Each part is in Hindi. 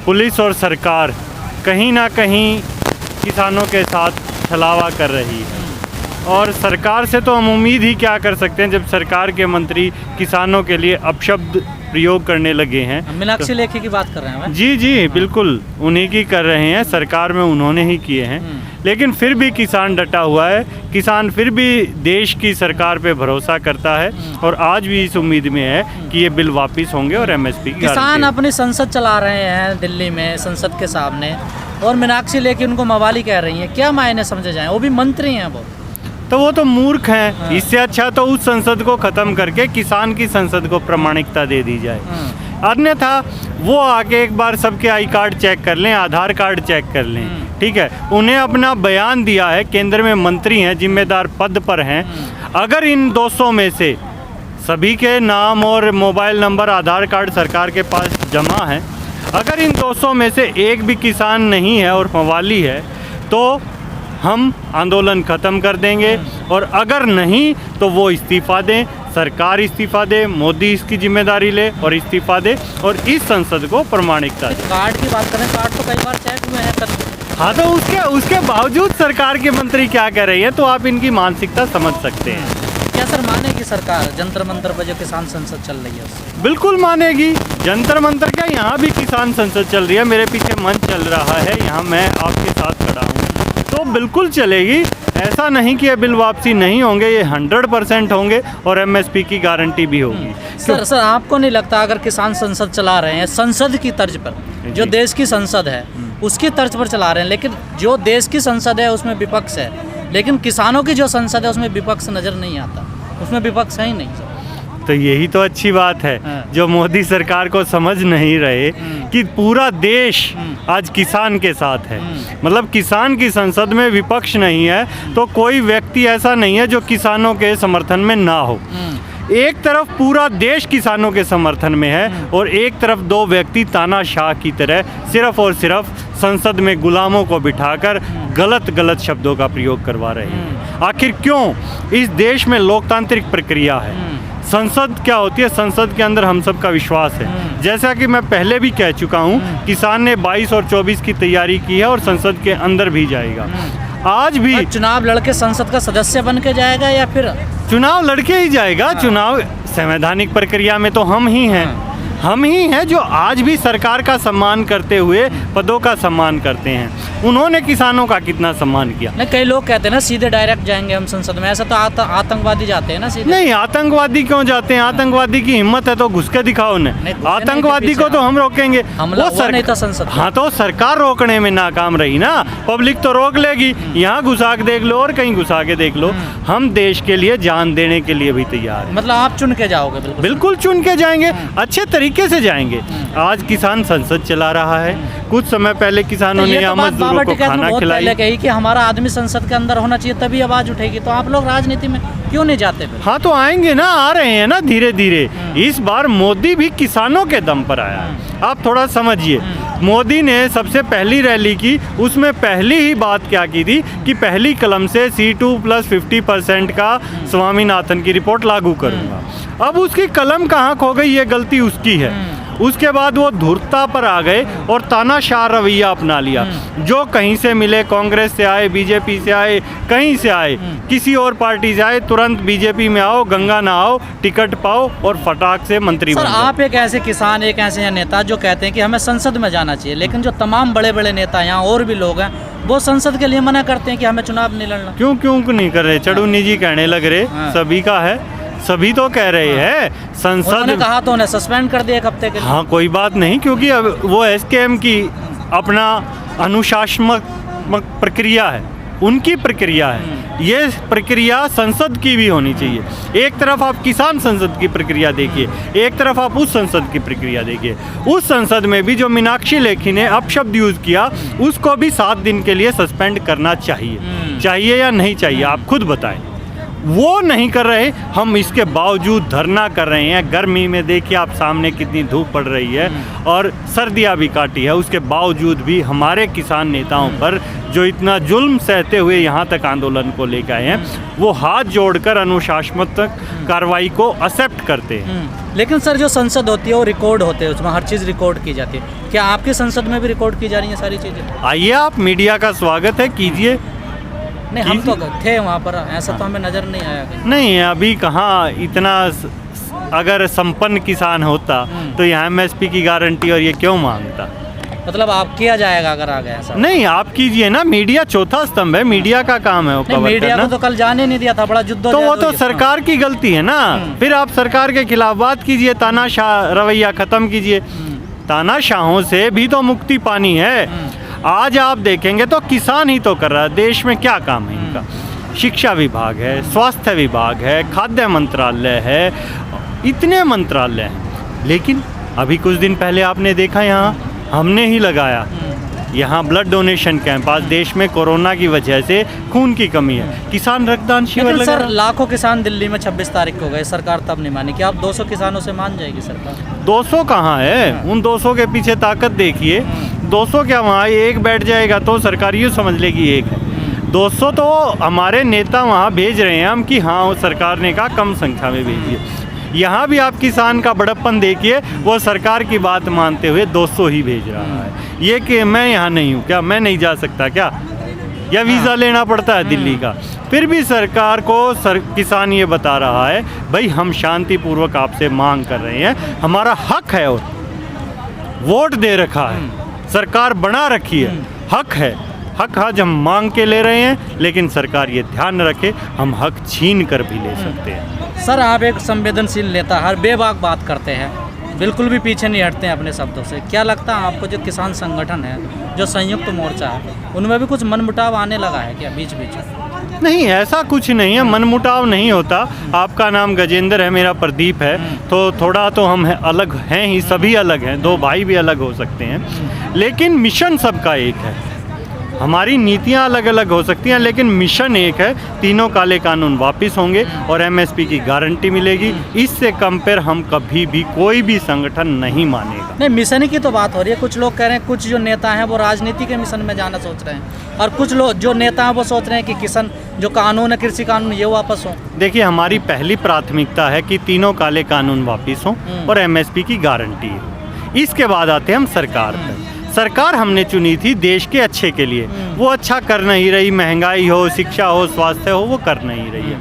पुलिस और सरकार कहीं ना कहीं किसानों के साथ छलावा कर रही है। और सरकार से तो हम उम्मीद ही क्या कर सकते हैं जब सरकार के मंत्री किसानों के लिए अपशब्द प्रयोग करने लगे हैं। मीनाक्षी लेखी की बात कर रहे हैं? जी जी बिल्कुल, उन्हीं की कर रहे हैं, सरकार में उन्होंने ही किए हैं। लेकिन फिर भी किसान डटा हुआ है, किसान फिर भी देश की सरकार पे भरोसा करता है और आज भी इस उम्मीद में है कि ये बिल वापस होंगे और एमएसपी की किसान अपनी संसद चला रहे हैं दिल्ली में, संसद के सामने, और मीनाक्षी लेखी उनको मवाली कह रही हैं। क्या मायने समझे जाएं? वो भी मंत्री हैं वो तो मूर्ख हैं। इससे अच्छा तो उस संसद को ख़त्म करके किसान की संसद को प्रामाणिकता दे दी जाए। अन्यथा वो आके एक बार सबके आई कार्ड चेक कर लें, आधार कार्ड चेक कर लें, ठीक है। उन्हें अपना बयान दिया है, केंद्र में मंत्री हैं, जिम्मेदार पद पर हैं। अगर इन 200 में से सभी के नाम और मोबाइल नंबर, आधार कार्ड सरकार के पास जमा है, अगर इन 200 में से एक भी किसान नहीं है और मवाली है तो हम आंदोलन ख़त्म कर देंगे। और अगर नहीं तो वो इस्तीफ़ा दें, सरकार इस्तीफ़ा दे, मोदी इसकी जिम्मेदारी ले और इस्तीफ़ा दे और इस संसद को प्रामाणिकता दे। कार्ड की बात करें, कार्ड तो कई बार चेक हुए हैं। हाँ, तो उसके बावजूद सरकार के मंत्री क्या कह रही है, तो आप इनकी मानसिकता समझ सकते हैं। क्या सर मानेगी सरकार जंतर मंतर पर जो किसान संसद चल रही है उससे? बिल्कुल मानेगी। जंतर मंतर क्या, यहाँ भी किसान संसद चल रही है, मेरे पीछे मंच चल रहा है, यहाँ मैं आपके साथ खड़ा हूँ, तो बिल्कुल चलेगी। ऐसा नहीं कि ये बिल वापसी नहीं होंगे, ये 100% होंगे और एमएसपी की गारंटी भी होगी। सर आपको नहीं लगता अगर किसान संसद चला रहे हैं संसद की तर्ज पर, जो देश की संसद है उसकी तर्ज पर चला रहे हैं, लेकिन जो देश की संसद है उसमें विपक्ष है, लेकिन किसानों की जो संसद है उसमें विपक्ष नज़र नहीं आता, उसमें विपक्ष है ही नहीं। तो यही तो अच्छी बात है जो मोदी सरकार को समझ नहीं रहे कि पूरा देश आज किसान के साथ है। मतलब किसान की संसद में विपक्ष नहीं है तो कोई व्यक्ति ऐसा नहीं है जो किसानों के समर्थन में ना हो। एक तरफ पूरा देश किसानों के समर्थन में है और एक तरफ दो व्यक्ति तानाशाह की तरह सिर्फ और सिर्फ संसद में गुलामों को बिठाकर गलत शब्दों का प्रयोग करवा रहे हैं। आखिर क्यों? इस देश में लोकतांत्रिक प्रक्रिया है। संसद क्या होती है? संसद के अंदर हम सब का विश्वास है। जैसा कि मैं पहले भी कह चुका हूँ, किसान ने 22 और 24 की तैयारी की है और संसद के अंदर भी जाएगा। आज भी चुनाव लड़के संसद का सदस्य बन के जाएगा या फिर चुनाव लड़के ही जाएगा? चुनाव संवैधानिक प्रक्रिया में तो हम ही हैं जो आज भी सरकार का सम्मान करते हुए पदों का सम्मान करते हैं। उन्होंने किसानों का कितना सम्मान किया। नहीं, कई लोग कहते हैं ना सीधे डायरेक्ट जाएंगे हम संसद में, ऐसा तो आतंकवादी जाते हैं ना सीधे। नहीं, आतंकवादी क्यों जाते हैं? आतंकवादी की हिम्मत है तो घुस के दिखाओ उन्हें। आतंकवादी को तो हम रोकेंगे, वो नहीं था संसद। हाँ, तो सरकार रोकने में नाकाम रही ना, पब्लिक तो रोक लेगी। यहाँ घुसा के देख लो और कहीं घुसा के देख लो, हम देश के लिए जान देने के लिए भी तैयार हैं। मतलब आप चुन के जाओगे? बिल्कुल चुन के जाएंगे, अच्छे तरीके से जाएंगे। आज किसान संसद चला रहा है, कुछ समय पहले किसानों ने यहाँ मजदूरों को खाना खिलाई। कही कि हमारा आदमी संसद के अंदर होना चाहिए तभी आवाज उठेगी, तो आप लोग राजनीति में क्यों नहीं जाते? हाँ, तो आएंगे ना, आ रहे हैं ना धीरे धीरे। इस बार मोदी भी किसानों के दम पर आया है। आप थोड़ा समझिए, मोदी ने सबसे पहली रैली की, उसमें पहली ही बात क्या की थी कि पहली कलम से C2+50% का स्वामीनाथन की रिपोर्ट लागू करूँगा। अब उसकी कलम कहाँ खो गई, ये गलती उसकी है। उसके बाद वो धूर्तता पर आ गए और तानाशाह रवैया अपना लिया। जो कहीं से मिले, कांग्रेस से आए, बीजेपी से आए, कहीं से आए, किसी और पार्टी से आए, तुरंत बीजेपी में आओ, गंगा नहाओ, टिकट पाओ और फटाक से मंत्री बन जाओ। आप एक ऐसे किसान, एक ऐसे नेता जो कहते हैं कि हमें संसद में जाना चाहिए, लेकिन जो तमाम बड़े बड़े नेता यहाँ और भी लोग हैं वो संसद के लिए मना करते हैं कि हमें चुनाव नहीं लड़ना। क्यों नहीं कर रहे? चढ़ूनी जी कहने लग रहे, सभी का है, सभी तो कह रहे हैं। संसद ने कहा तो उन्हें सस्पेंड कर दिया 1 हफ्ते के लिए। हाँ, कोई बात नहीं, क्योंकि अब वो SKM की अपना अनुशासनात्मक प्रक्रिया है, उनकी प्रक्रिया है। ये प्रक्रिया संसद की भी होनी चाहिए। एक तरफ आप किसान संसद की प्रक्रिया देखिए, एक तरफ आप उस संसद की प्रक्रिया देखिए। उस संसद में भी जो मीनाक्षी लेखी ने अपशब्द यूज़ किया, उसको भी 7 दिन के लिए सस्पेंड करना चाहिए या नहीं चाहिए? आप खुद बताएं। वो नहीं कर रहे, हम इसके बावजूद धरना कर रहे हैं। गर्मी में देखिए आप सामने कितनी धूप पड़ रही है और सर्दियाँ भी काटी है, उसके बावजूद भी हमारे किसान नेताओं पर जो इतना जुल्म सहते हुए यहाँ तक आंदोलन को लेकर आए हैं, वो हाथ जोड़कर अनुशासनात्मक कार्रवाई को एक्सेप्ट करते हैं। लेकिन सर जो संसद होती है वो रिकॉर्ड होते हैं, उसमें हर चीज़ रिकॉर्ड की जाती है। क्या आपकी संसद में भी रिकॉर्ड की जा रही है सारी चीज़ें? आइए, आप मीडिया का स्वागत है, कीजिए। नहीं, हम तो थे वहाँ पर, ऐसा तो हमें नज़र नहीं आया कहीं। नहीं, अभी कहाँ इतना, अगर संपन्न किसान होता तो यहाँ एमएसपी की गारंटी और ये क्यों मांगता। मतलब आप किया जाएगा अगर आ गया ऐसा? नहीं, आप कीजिए ना, मीडिया चौथा स्तंभ है, मीडिया का काम है वो कवर मीडिया करना। को तो कल जाने नहीं दिया था, बड़ा जुद्द तो वो तो सरकार की गलती है ना। फिर आप सरकार के खिलाफ बात कीजिए, तानाशाह रवैया खत्म कीजिए। तानाशाहों से भी तो मुक्ति पानी है। आज आप देखेंगे तो किसान ही तो कर रहा है। देश में क्या काम है इनका? शिक्षा विभाग है, स्वास्थ्य विभाग है, खाद्य मंत्रालय है, इतने मंत्रालय हैं। लेकिन अभी कुछ दिन पहले आपने देखा, यहाँ हमने ही लगाया यहाँ ब्लड डोनेशन कैंप। आज देश में कोरोना की वजह से खून की कमी है, किसान रक्तदान शिविर लगा। सर लाखों किसान दिल्ली में 26 तारीख को गए, सरकार तब नहीं मानी। क्या आप 200 किसानों से मान जाएगी सरकार? 200 कहाँ है? उन 200 के पीछे ताकत देखिए। 200 क्या, वहाँ एक बैठ जाएगा तो सरकार यूँ समझ लेगी एक है। 200 तो हमारे नेता वहाँ भेज रहे हैं हम कि हाँ, सरकार ने कहा कम संख्या में भेजिए। यहाँ भी आप किसान का बड़प्पन देखिए, वो सरकार की बात मानते हुए 200 ही भेज रहा है। ये कि मैं यहाँ नहीं हूँ क्या, मैं नहीं जा सकता क्या, या वीज़ा लेना पड़ता है दिल्ली का? फिर भी सरकार को किसान ये बता रहा है, भाई हम शांतिपूर्वक आपसे मांग कर रहे हैं, हमारा हक है और वोट दे रखा है, सरकार बना रखी है, हक है। हक आज हम मांग के ले रहे हैं, लेकिन सरकार ये ध्यान रखे हम हक छीन कर भी ले सकते हैं। सर आप एक संवेदनशील नेता, हर बेबाक बात करते हैं, बिल्कुल भी पीछे नहीं हटते हैं अपने शब्दों से। क्या लगता है आपको जो किसान संगठन है, जो संयुक्त मोर्चा है, उनमें भी कुछ मनमुटाव आने लगा है क्या बीच बीच? नहीं, ऐसा कुछ नहीं है, मनमुटाव नहीं होता। आपका नाम गजेंद्र है, मेरा प्रदीप है, तो थोड़ा तो हम अलग हैं ही, सभी अलग हैं, दो भाई भी अलग हो सकते हैं, लेकिन मिशन सबका एक है। हमारी नीतियां अलग अलग हो सकती हैं, लेकिन मिशन एक है। तीनों काले कानून वापस होंगे और एमएसपी की गारंटी मिलेगी। इससे कंपेयर हम कभी भी कोई भी संगठन नहीं मानेगा। नहीं, मिशन की तो बात हो रही है। कुछ लोग कह रहे हैं, कुछ जो नेता हैं वो राजनीति के मिशन में जाना सोच रहे हैं, और कुछ लोग जो नेता हैं वो सोच रहे हैं कि किसान जो कानून है, कृषि कानून, ये वापस हो। देखिए, हमारी पहली प्राथमिकता है कि तीनों काले कानून वापस हों और एमएसपी की गारंटी हो। इसके बाद आते हैं हम सरकार पर। सरकार हमने चुनी थी देश के अच्छे के लिए, वो अच्छा कर नहीं रही। महंगाई हो, शिक्षा हो, स्वास्थ्य हो, वो कर नहीं रही है।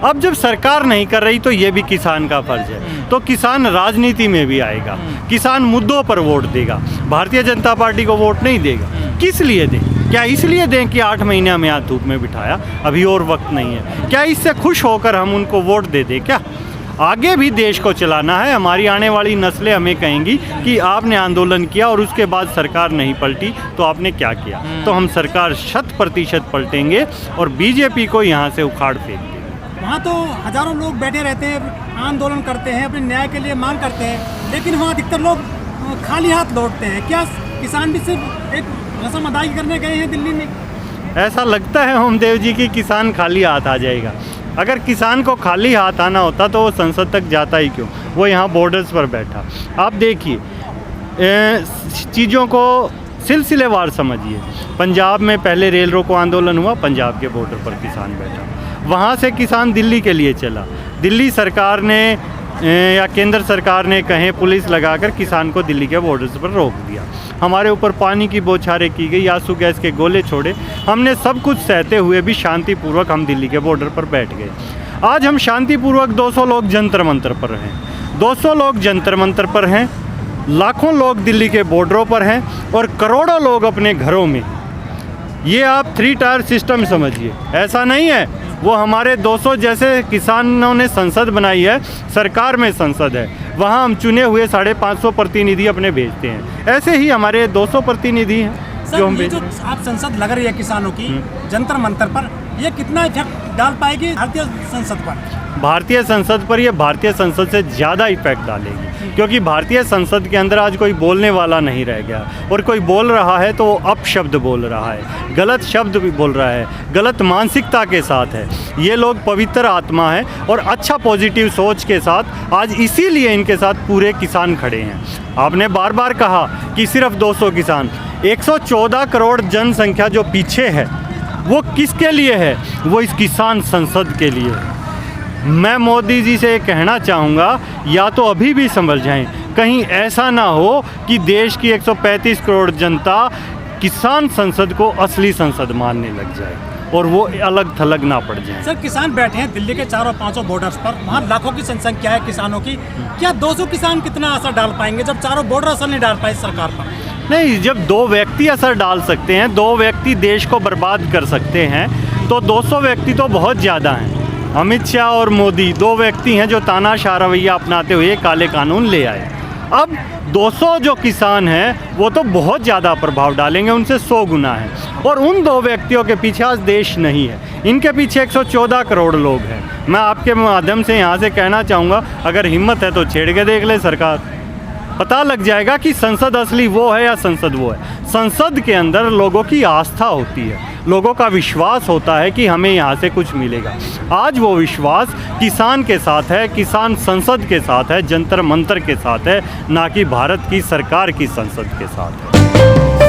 अब जब सरकार नहीं कर रही तो ये भी किसान का फर्ज है। तो किसान राजनीति में भी आएगा, किसान मुद्दों पर वोट देगा। भारतीय जनता पार्टी को वोट नहीं देगा। किस लिए दें? क्या इसलिए दें कि 8 महीने हमें यहाँ धूप में बिठाया, अभी और वक्त नहीं है? क्या इससे खुश होकर हम उनको वोट दे दें? क्या आगे भी देश को चलाना है। हमारी आने वाली नस्लें हमें कहेंगी कि आपने आंदोलन किया और उसके बाद सरकार नहीं पलटी, तो आपने क्या किया? तो हम सरकार 100% पलटेंगे और बीजेपी को यहाँ से उखाड़ फेंक देंगे। वहाँ तो हजारों लोग बैठे रहते हैं, आंदोलन करते हैं, अपने न्याय के लिए मांग करते हैं, लेकिन वहाँ अधिकतर लोग खाली हाथ लौटते हैं। क्या किसान भी सिर्फ एक रस्म अदायगी करने गए हैं दिल्ली में? ऐसा लगता है होमदेव जी कि किसान खाली हाथ आ जाएगा। अगर किसान को खाली हाथ आना होता तो वो संसद तक जाता ही क्यों? वो यहाँ बॉर्डर्स पर बैठा। आप देखिए, चीज़ों को सिलसिलेवार समझिए। पंजाब में पहले रेल रोको आंदोलन हुआ, पंजाब के बॉर्डर पर किसान बैठा। वहाँ से किसान दिल्ली के लिए चला। दिल्ली सरकार ने या केंद्र सरकार ने कहें पुलिस लगाकर किसान को दिल्ली के बॉर्डर्स पर रोक दिया। हमारे ऊपर पानी की बौछारें की गई, आंसू गैस के गोले छोड़े। हमने सब कुछ सहते हुए भी शांतिपूर्वक हम दिल्ली के बॉर्डर पर बैठ गए। आज हम शांतिपूर्वक 200 लोग जंतर मंतर पर हैं, 200 लोग जंतर मंतर पर हैं, लाखों लोग दिल्ली के बॉर्डरों पर हैं और करोड़ों लोग अपने घरों में। ये आप 3 टायर सिस्टम समझिए। ऐसा नहीं है वो हमारे 200 जैसे किसानों ने संसद बनाई है, सरकार में संसद है, वहाँ हम चुने हुए 550 प्रतिनिधि अपने भेजते हैं। ऐसे ही हमारे 200 प्रतिनिधि हैं जो हम भेजते हैं। आप संसद लग रही है किसानों की जंतर मंतर पर, ये कितना इफेक्ट डाल पाएगी भारतीय संसद पर? भारतीय संसद पर ये भारतीय संसद से ज़्यादा इफेक्ट डालेगी। क्योंकि भारतीय संसद के अंदर आज कोई बोलने वाला नहीं रह गया, और कोई बोल रहा है तो वो अपशब्द बोल रहा है, गलत शब्द भी बोल रहा है, गलत मानसिकता के साथ है। ये लोग पवित्र आत्मा है और अच्छा पॉजिटिव सोच के साथ आज इसीलिए इनके साथ पूरे किसान खड़े हैं। आपने बार बार कहा कि सिर्फ 200 किसान, 114 करोड़ जनसंख्या जो पीछे है वो किसके लिए है? वो इस किसान संसद के लिए है। मैं मोदी जी से कहना चाहूँगा, या तो अभी भी समझ जाएं, कहीं ऐसा ना हो कि देश की 135 करोड़ जनता किसान संसद को असली संसद मानने लग जाए और वो अलग थलग ना पड़ जाए। सर, किसान बैठे हैं दिल्ली के चारों पांचों बॉर्डर्स पर, वहाँ लाखों की जनसंख्या है किसानों की। क्या 200 किसान कितना असर डाल पाएंगे जब चारों बॉर्डर असर नहीं डाल पाए सरकार पर? नहीं, जब 2 व्यक्ति असर डाल सकते हैं, 2 व्यक्ति देश को बर्बाद कर सकते हैं, तो 200 व्यक्ति तो बहुत ज़्यादा हैं। अमित शाह और मोदी 2 व्यक्ति हैं जो तानाशाह रवैया अपनाते हुए काले कानून ले आए। अब 200 जो किसान हैं वो तो बहुत ज़्यादा प्रभाव डालेंगे, उनसे 100 गुना है। और उन 2 व्यक्तियों के पीछे आज देश नहीं है, इनके पीछे 114 करोड़ लोग हैं। मैं आपके माध्यम से यहाँ से कहना चाहूँगा, अगर हिम्मत है तो छेड़ के देख ले सरकार, पता लग जाएगा कि संसद असली वो है या संसद वो है। संसद के अंदर लोगों की आस्था होती है, लोगों का विश्वास होता है कि हमें यहाँ से कुछ मिलेगा। आज वो विश्वास किसान के साथ है, किसान संसद के साथ है, जंतर मंतर के साथ है, ना कि भारत की सरकार की संसद के साथ है।